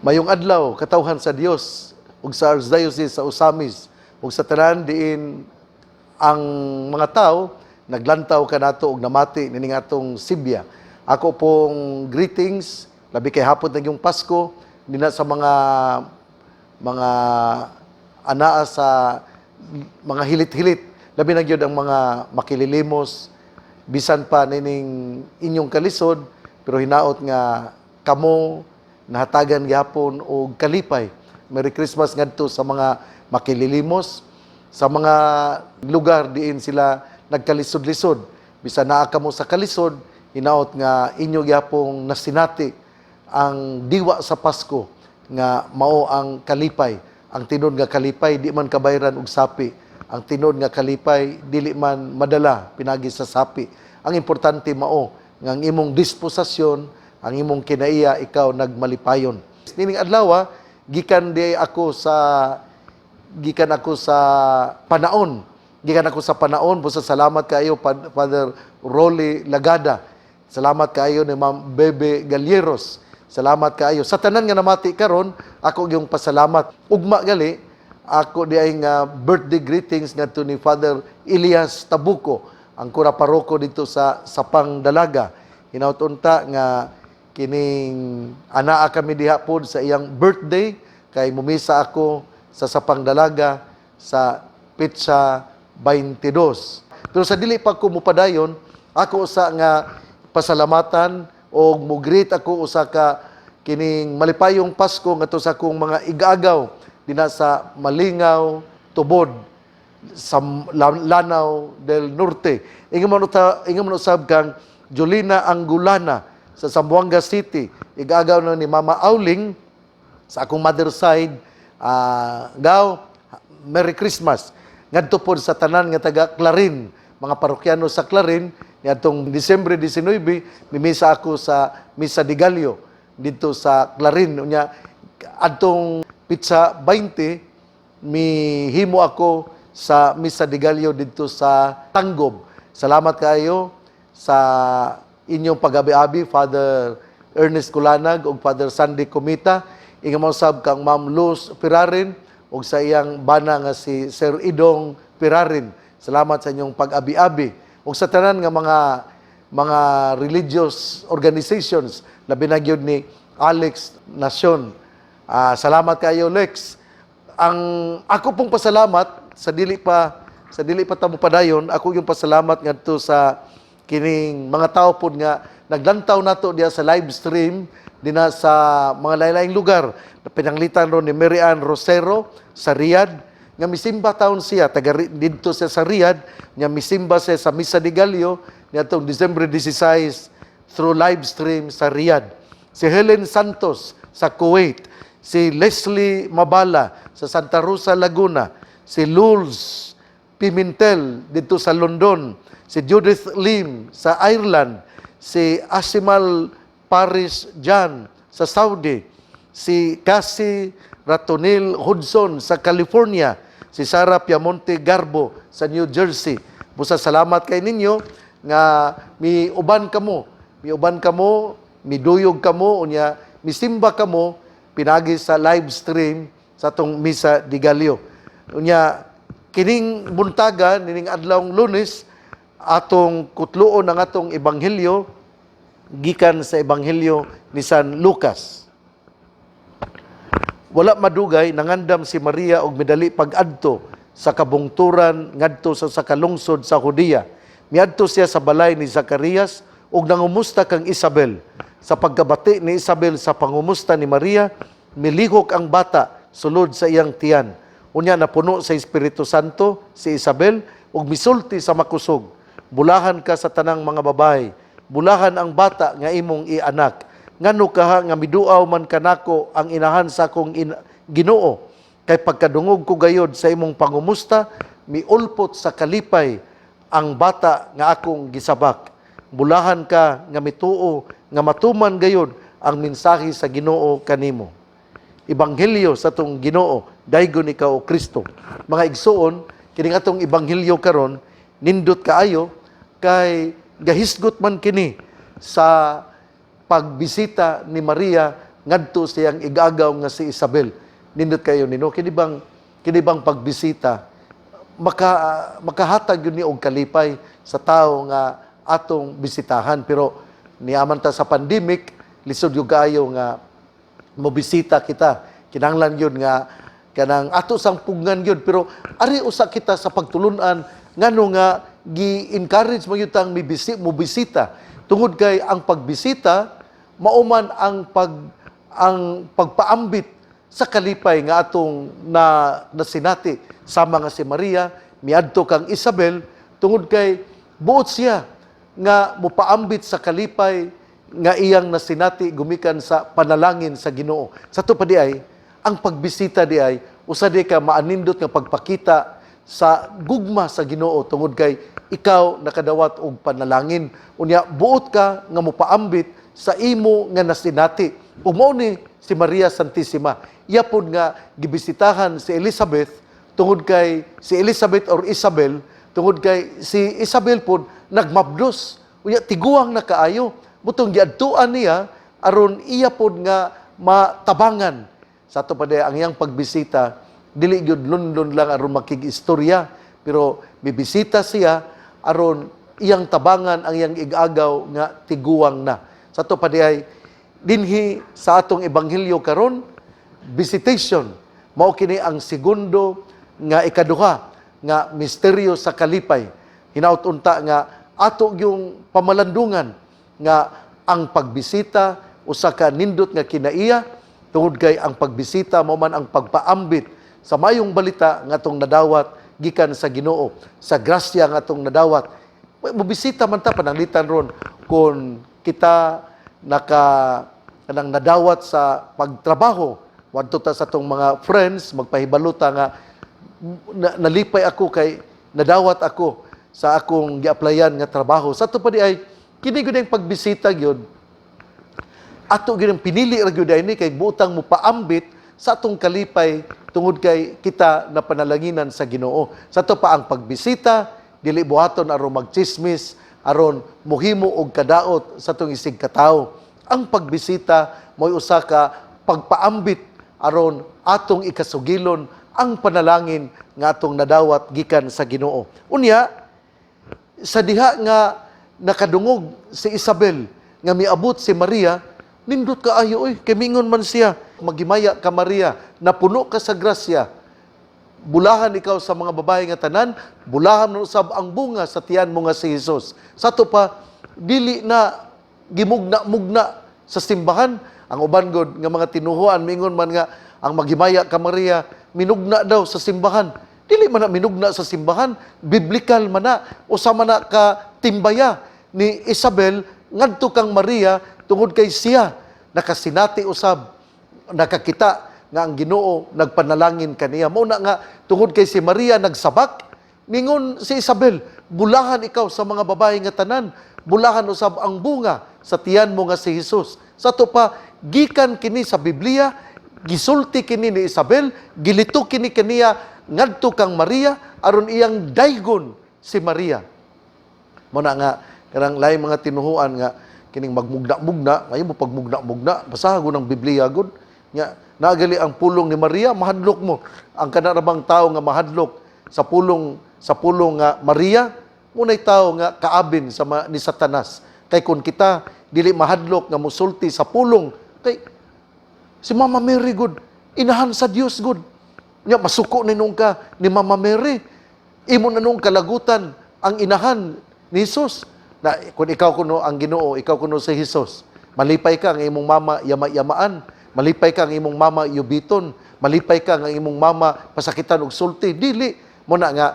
Mayong adlaw, katawhan sa Dios ug sa Archdiocese sa Osamis ug sa tanan diin ang mga tao naglantaw kanato og namati nining atong Sibya. Ako pong greetings, labi kay hapon na yung Pasko, dina sa mga anaa sa mga hilit-hilit, labi na gyud ang mga makililimos, bisan pa nining inyong kalisod, pero hinaot nga kamo nahatagan gyapon og kalipay. Merry Christmas ngadto sa mga makililimos, sa mga lugar diin sila nagkalisod-lisod. Bisan naa kamo sa kalisod, hinaot nga inyo gyapong nasinati ang diwa sa Pasko nga mao ang kalipay. Ang tinod nga kalipay di man kabayran og sapi. Ang tinod nga kalipay dili man madala pinagi sa sapi. Ang importante mao nga ang imong disposasyon, ang imong kinaiya ikaw nagmalipayon. Nining adlaw gikan ako sa panaon. Gikan ako sa panaon, busa salamat kayo Father Rolly Lagada. Salamat kayo ni Ma'am Bebe Galleros. Salamat kayo. Sa tanan nga namati karon, ako yung pasalamat. Ugma gali, ako di ay nga birthday greetings ngadto ni Father Elias Tabuco, ang kura paroko dito sa Sapang Dalaga. Hinaut-unta nga kining anaa kami diha pod sa iyang birthday kay mumisa ako sa Sapang Dalaga sa Petsa 22. Pero sa dili pa ko mupadayon, ako usa nga pasalamatan o mugreet ako usa ka kining malipayong Pasko ngadto sa akong mga igagaw dinha sa Malingaw, Tubod, sa Lanao del Norte. Ingon man usab kang Jolina Angulana sa Zamboanga City. Igagaw na ni Mama Auling sa akong mother side. Gaw, Merry Christmas. Ngadto pod sa tanan nga taga Clarin, mga parokyano sa Clarin, niadtong Disyembre 19, mimisa ako sa Misa de Gallo dito sa Clarin. Unya adtong Petsa 20, mihimo ako sa Misa de Gallo dito sa Tanggob. Salamat kayo sa inyong pag-abi-abi, Father Ernest Kulanag ug Father Sandy Comita. Ingon sab kang Ma'am Luz Pirarin ug sa iyang bana nga si Sir Idong Pirarin. Salamat sa inyong pag-abi-abi. Ug sa tanan nga mga religious organizations, labi na gyud ni Alex Nacion. Salamat kayo, Lex. Ang ako pong pasalamat sa dili pa tamo padayon, ako yung pasalamat ngadto sa kining mga tao pod nga naglantaw nato diya sa live stream dina sa mga lain-laing lugar. Pinanglitan ron ni Mary Ann Rosero sa Riyadh, nga misimba taon siya, taga dito siya sa Riyadh, nga misimba siya sa Misa de Gallo, nitong December 16, through live stream sa Riyadh. Si Helen Santos sa Kuwait, si Leslie Mabala sa Santa Rosa, Laguna, si Lulz Pimentel dito sa London, si Judith Lim sa Ireland, si Asimal Paris Jan sa Saudi, si Cassie Ratonil Hudson sa California, si Sara Piamonte Garbo sa New Jersey. Busa salamat kay ninyo nga miuban kamo, miduyog kamo, unya misimba kamo pinagi sa live stream sa atong Misa de Gallo. Unya kining buntaga nining adlawng Lunes atong kutluon ang atong ebanghelyo gikan sa ebanghelyo ni San Lucas. Wala madugay nangandam si Maria og midali pag-adto sa kabungturan ngadto sa kalungsod sa Judea. Miadto siya sa balay ni Zacarias ug nangumusta kang Isabel. Sa pagkabati ni Isabel sa pangumusta ni Maria, milihok ang bata sulod sa iyang tiyan. Unya napuno sa Espiritu Santo si Isabel ug misulti sa makusog. Bulahan ka sa tanang mga babae, bulahan ang bata nga imong ianak. Ngano kaha nga miduaw man kanako ang inahan sa akong Ginoo, kay pagkadungog ko gayod sa imong pangumusta, miulpot sa kalipay ang bata nga akong gisabak. Bulahan ka nga mituo nga matuman gayod ang mensahe sa Ginoo kanimo. Ebanghelyo sa tong Ginoo, daygon ikaw o Kristo. Mga igsoon, kining atong ebanghelyo karon nindot kaayo kay gahisgot man kini sa pagbisita ni Maria ngadto siyang igagaw nga si Isabel. Nindot kayo nino kini bang pagbisita makahatag yun ni og kalipay sa tao nga atong bisitahan, pero niaman ta sa pandemic lisod yung kayo nga mobisita kita, kinahanglan yun nga kanang ato sang pugnan yun, pero ari usa kita sa pagtulunan ngano nga gi-encourage mo yutang mobisita tungod kay ang pagbisita mauman ang pagpaambit sa kalipay nga atong nasinati sama nga si Maria miadto kang Isabel tungod kay buot siya nga mopaambit sa kalipay nga iyang nasinati gumikan sa panalangin sa Ginoo. Sa to pa di ay ang pagbisita di ay usa di ka maanindot nga pagpakita sa gugma sa Ginoo tungod kay ikaw nakadawat og panalangin unya buot ka nga mopaambit sa imo nga nasinati. Ug mao ni si Maria Santissima, iya pod nga gibisitahan si Elizabeth tungod kay si Elizabeth or Isabel tungod kay si Isabel pod nagmabdos unya tiguang na kaayo butong giadtuan niya aron iya pod nga matabangan. Sa ato pa ang iyang pagbisita dili gyud London lang aron makigistorya, pero bibisita siya aron iyang tabangan ang iyang igagaw nga tiguang na. Sa ato pa ay dinhi sa atong ebanghelyo karon visitation mao kini ang segundo nga ikaduha nga misteryo sa kalipay. Hinaut-unta nga ato yung pamalandungan nga ang pagbisita usa ka nindot nga kinaiya tungod kay ang pagbisita mao man ang pagpaambit sa mayong balita nga atong nadawat gikan sa Ginoo, sa grasya nga atong nadawat. Mobisita man ta pananglitan ron kung kita kanang nadawat sa pagtrabaho, wadto ta sa atong mga friends magpahibaluta nga nalipay ako kay nadawat ako sa akong gi-applyan nga trabaho. Sa to pa di ay kini gyud ang pagbisita gyud ato gyud ang pinili ra gyud ni kay buotang mo paambit sa atong kalipay tungod kay kita na panalanginan sa Ginoo. Sa to pa ang pagbisita dili buhaton aron magchismis aron mohimo og kadaot sa atong isig katawo. Ang pagbisita mo'y usa ka pagpaambit aron atong ikasugilon ang panalangin nga atong nadawat gikan sa Ginoo. Unya sa diha nga nakadungog si Isabel nga miabot si Maria, nindot kaayo kay mingon man siya, magimaya ka Maria, napuno ka sa grasya. Bulahan ikaw sa mga babae nga tanan, bulahan mo usab ang bunga sa tiyan mo nga si Jesus. Sa to pa dili na gimugna-mugna sa simbahan ang uban god nga mga tinuhuan mingon man nga ang maghimaya ka Maria minugna daw sa simbahan. Dili man na minugna sa simbahan, biblikal man na usa man na ka timbaya ni Isabel ngadto kang Maria tungod kay siya nakasinati usab nakakita nga ang Ginoo nagpanalangin kaniya. Mao na nga tungod kay si Maria nagsabak mingon si Isabel, bulahan ikaw sa mga babae nga tanan, bulahan usab ang bunga sa tiyan mo nga si Jesus. Sa to pa gikan kini sa Biblia, gisulti kini ni Isabel, gilito kini kaniya ngadto kang Maria aron iyang daygon si Maria. Mo na nga kanang lain mga tinuhuan nga kining magmugna-mugna, ayo mo pagmugna-mugna, basahan ko ng Biblia gud. Nya nagali ang pulong ni Maria, mahadlok mo. Ang kanarabang tao nga mahadlok sa pulong nga Maria, munay tao nga kaabin ni Satanas. Kay kun kita dili mahadlok nga musulti sa pulong, kay si Mama Mary gud, inahan sa Dios gud. Nya masuko ninong ka ni Mama Mary. Imo na nung kalagutan ang inahan ni Jesus. Na kung ikaw kuno ang Ginoo, ikaw kuno si Jesus, malipay ka ang imong mama yama-yamaan, malipay ka ang imong mama yubiton, malipay ka ang imong mama pasakitan og sulti. Dili mo na nga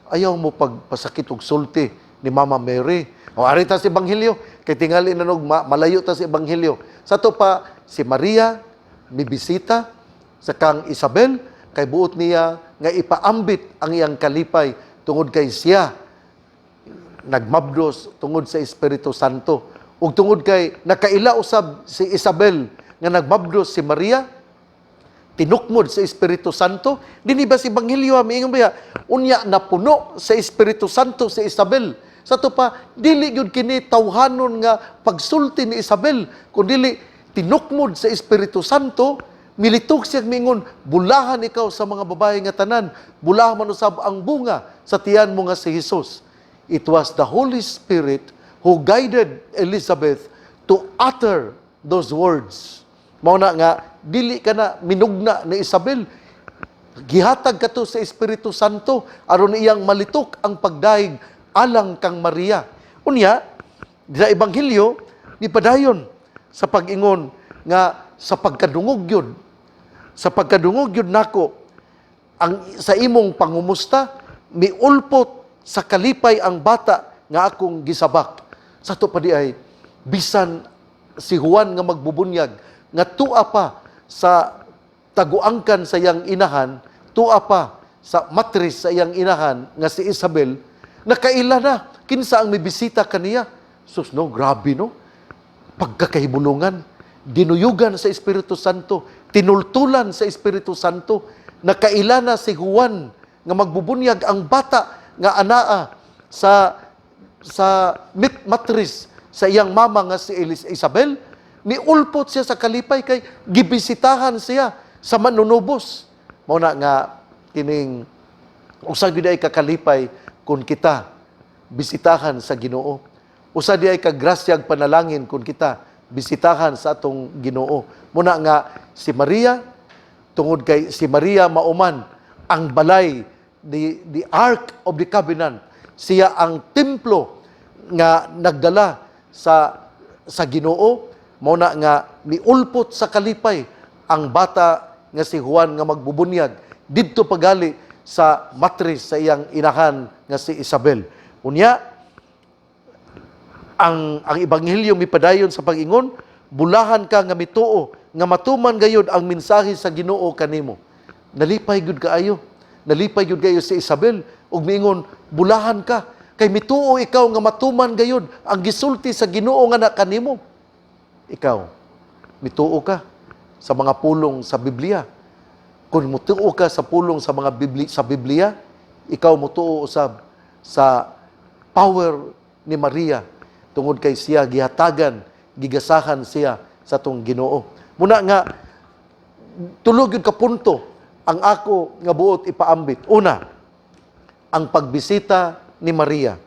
ayaw mo pagpasakit og sulti ni Mama Mary. O ari ta sa ebanghelyo kay tingali na malayo ta sa ebanghelyo. Sa to pa si Maria mibisita sa kang Isabel kay buot niya nga ipaambit ang iyang kalipay tungod kay siya nagmabdos tungod sa Espiritu Santo. Ug tungod kay nakaila usab si Isabel nga nagmabdos si Maria, tinukmod sa Espiritu Santo. Dini ba si Ebanghelyo miingon ba? Unya napuno sa Espiritu Santo si Isabel. Sa to pa dili gyud kini tawhanon nga pagsulti ni Isabel, kun dili tinukmod sa Espiritu Santo, militog siya mingon, bulahan ikaw sa mga babae nga tanan, bulahan man usab ang bunga sa tiyan mo nga si Jesus. It was the Holy Spirit who guided Elizabeth to utter those words. Mao na nga, dili ka na minugna ni Isabel. Gihatag ka to sa Espiritu Santo, aron iyang malitok ang pagdaig alang kang Maria. Unya, sa Ebanghelyo, ni padayon sa pag-ingon nga sa pagkadungog yun, nako, sa imong pangumusta, miulpot sa kalipay ang bata nga akong gisabak. Sa to pa di ay, bisan si Juan nga magbubunyag, nga tua pa sa taguangkan sa iyang inahan, tua pa sa matris sa iyang inahan, nga si Isabel, nakaila na, kinsa ang mibisita kaniya. Sus, no, grabe, no? Pagkakahibulungan, dinuyugan sa Espiritu Santo, tinultulan sa Espiritu Santo, nakaila na si Juan nga magbubunyag ang bata nga anaa sa matris sa iyang mama nga si Isabel, miulpot siya sa kalipay kay gibisitahan siya sa manunubos. Mao na nga kining usa gyud ay kakalipay kun kita bisitahan sa Ginoo. Usa di ay kagrasyag panalangin kun kita bisitahan sa atong Ginoo. Muna nga si Maria, tungod kay si Maria mauman ang balay, the Ark of the Covenant. Siya ang templo nga nagdala sa Ginoo. Muna nga miulpot sa kalipay ang bata nga si Juan nga magbubunyag didto pagali sa matris sa iyang inahan nga si Isabel. Unya, ang Ebanghelyo mipadayon sa pag-ingon, bulahan ka nga mituo, nga matuman gayud ang mensahe sa Ginoo kanimo. Nalipay gud kaayo. Nalipay gud kayo si Isabel, ug miingon, bulahan ka, kay mituo ikaw nga matuman gayud ang gisulti sa Ginoo nga na kanimo. Ikaw, mituo ka sa mga pulong sa Biblia. Kung mutuo ka sa pulong sa mga Biblia, ikaw mutuo usab sa power ni Maria, tungod kay siya gihatagan, gigasahan siya sa tong Ginoo. Muna nga, tulog yun ka punto ang ako nga buot ipaambit. Una, ang pagbisita ni Maria.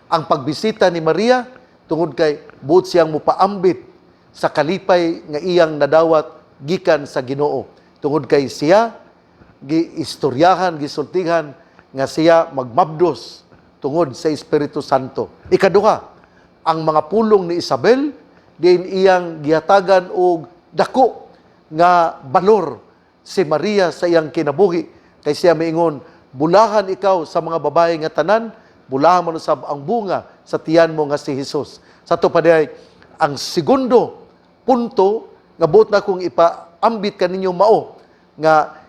Ang pagbisita ni Maria, tungod kay buot siyang mupaambit sa kalipay nga iyang nadawat gikan sa Ginoo. Tungod kay siya, giistoryahan, gisultihan, nga siya magmabdos tungod sa Espiritu Santo. Ikaduha, ang mga pulong ni Isabel, din iyang gihatagan og dako nga balor si Maria sa iyang kinabuhi. Kay siya miingon, bulahan ikaw sa mga babae nga tanan, bulahan mo sab ang bunga sa tiyan mo nga si Jesus. Sa to pa diay, ang segundo punto nga buot na kong ipaambit kaninyo mao, nga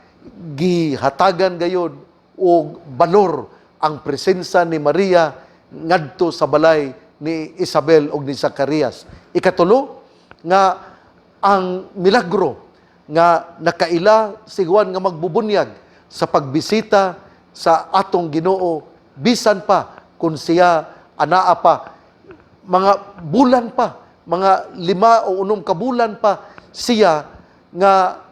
gihatagan gayud og balor ang presensya ni Maria ngadto sa balay ni Isabel o ni Zacarias. Ikatulo, nga ang milagro nga nakaila si Juan nga magbubunyag sa pagbisita sa atong Ginoo, bisan pa kung siya anaa pa, mga bulan pa, mga 5 o 6 kabulan pa siya nga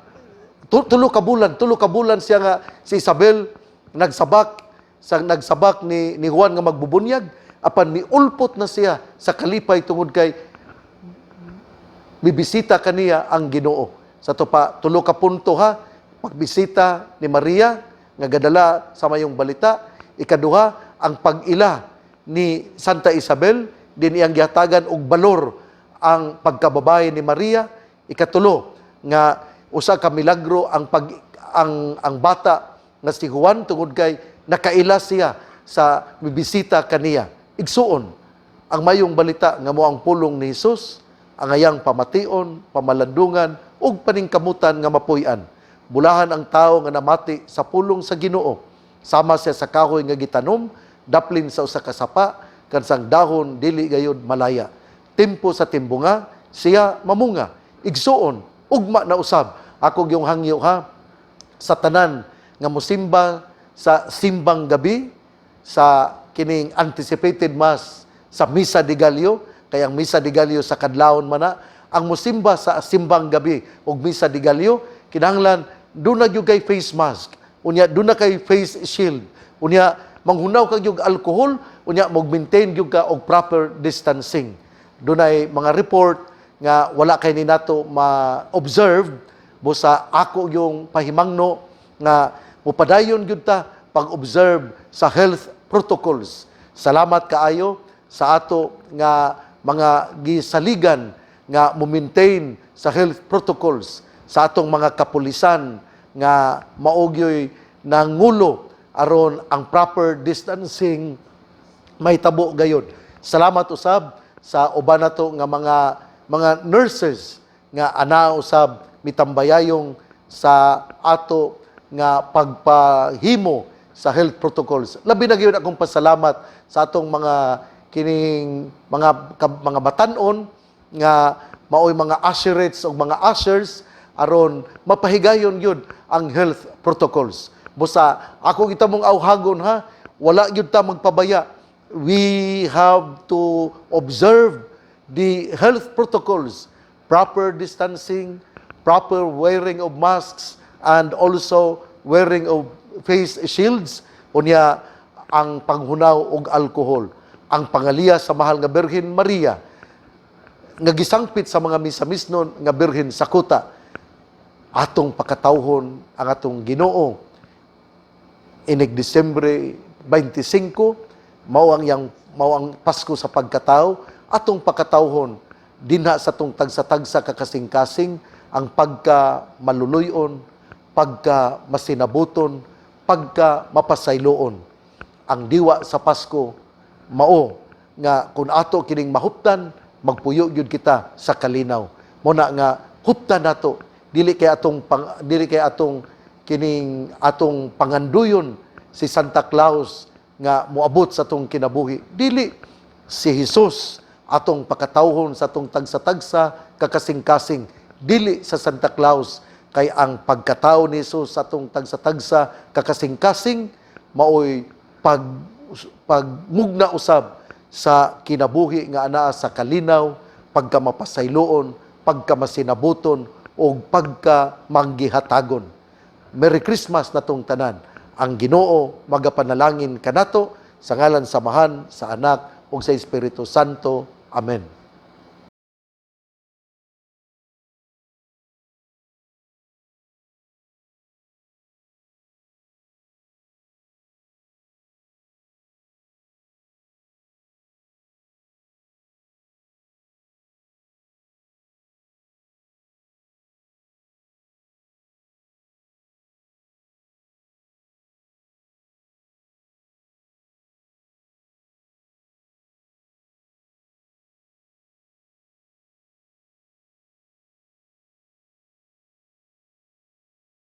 tulo ka bulan siya nga si Isabel nagsabak ni Juan nga magbubunyag, apan miulpot na siya sa kalipay tungod kay bibisita kaniya ang Ginoo. Sa to pa, tulo ka punto ha, pagbisita ni Maria, nga gadala sa mayong balita. Ikaduha, ang pag-ila ni Santa Isabel, din iyang gihatagan og balor ang pagkababae ni Maria. Ikatulo, nga usa ka milagro ang bata nga si Juan, tungod kay nakaila siya sa bibisita kaniya. Igsuon, ang mayong balita nga mo ang pulong ni Jesus, ang ayang pamation, pamalandungan, ug paningkamutan nga mapuy-an. Bulahan ang tao nga namati sa pulong sa Ginoo. Sama siya sa kahoy nga gitanom, daplin sa usa ka sapa, kansang dahon dili gayud malaya. Tempo sa timbunga, siya mamunga. Igsuon, ugma na usab. Ako gyung hangyo ha, sa tanan nga mosimba sa simbang gabi, sa kining anticipated mass sa Misa de Gallo, kay ang Misa de Gallo sa kadlawon man na, ang musimba sa simbang gabi ug misa di Gallo, kinahanglan doon na gyud kay face mask, unya doon na kay face shield, unya manghunaw kag yung alcohol, unya mag-maintain yung ka og proper distancing. Doon ay mga report nga wala kay ni nato ma-observe busa ako yung pahimangno nga mupadayon gyud ta pag-observe sa health protocols. Salamat kaayo sa ato nga mga gisaligan nga mo-maintain sa health protocols sa atong mga kapulisan nga maugyoy nangulo aron ang proper distancing may tabo gayud. Salamat usab sa uban nato nga mga nurses nga ana usab mitambayayong sa ato nga pagpahimo sa health protocols. Labi na gyud akong pasalamat sa atong mga kining mga batan-on nga maoy mga usherates o mga ushers aron mapahigayon yun ang health protocols. Busa ako kita mong awhagon ha, wala gyud ta magpabaya. We have to observe the health protocols, proper distancing, proper wearing of masks, and also wearing of face shields, unya ang panghunaw og alcohol. Ang pangaliya sa mahal nga Birhen Maria, nga gisangpit sa mga misa-misnon nga Birhen sa kuta, atong pakatawhon ang atong Ginoo. Inig Disyembre 25, mao ang Pasko sa pagkatao, atong pakatawhon dinha sa tong tagsa-tagsa kakasing-kasing ang pagka maluluyon, pagka masinabuton, pagka mapasayloon. Ang diwa sa Pasko mao nga kun ato kining mahuptan, magpuyo gyud kita sa kalinaw. Muna nga huptan nato dili kay atong kining atong panganduyon si Santa Claus nga moabot sa atong kinabuhi. Dili si Hesus atong pakatawhon sa atong tagsa-tagsa kakasing-kasing. Dili sa Santa Claus kay ang pagkatao ni Hesus sa atong tagsa-tagsa kakasing-kasing maoy pagmugna usab sa kinabuhi nga anaa sa kalinaw, pagka mapasayloon, pagka masinabuton o pagka manggihatagon. Merry Christmas natong tanan. Ang Ginoo magapanalangin kanato sa ngalan samahan sa Anak ug sa Espiritu Santo. Amen.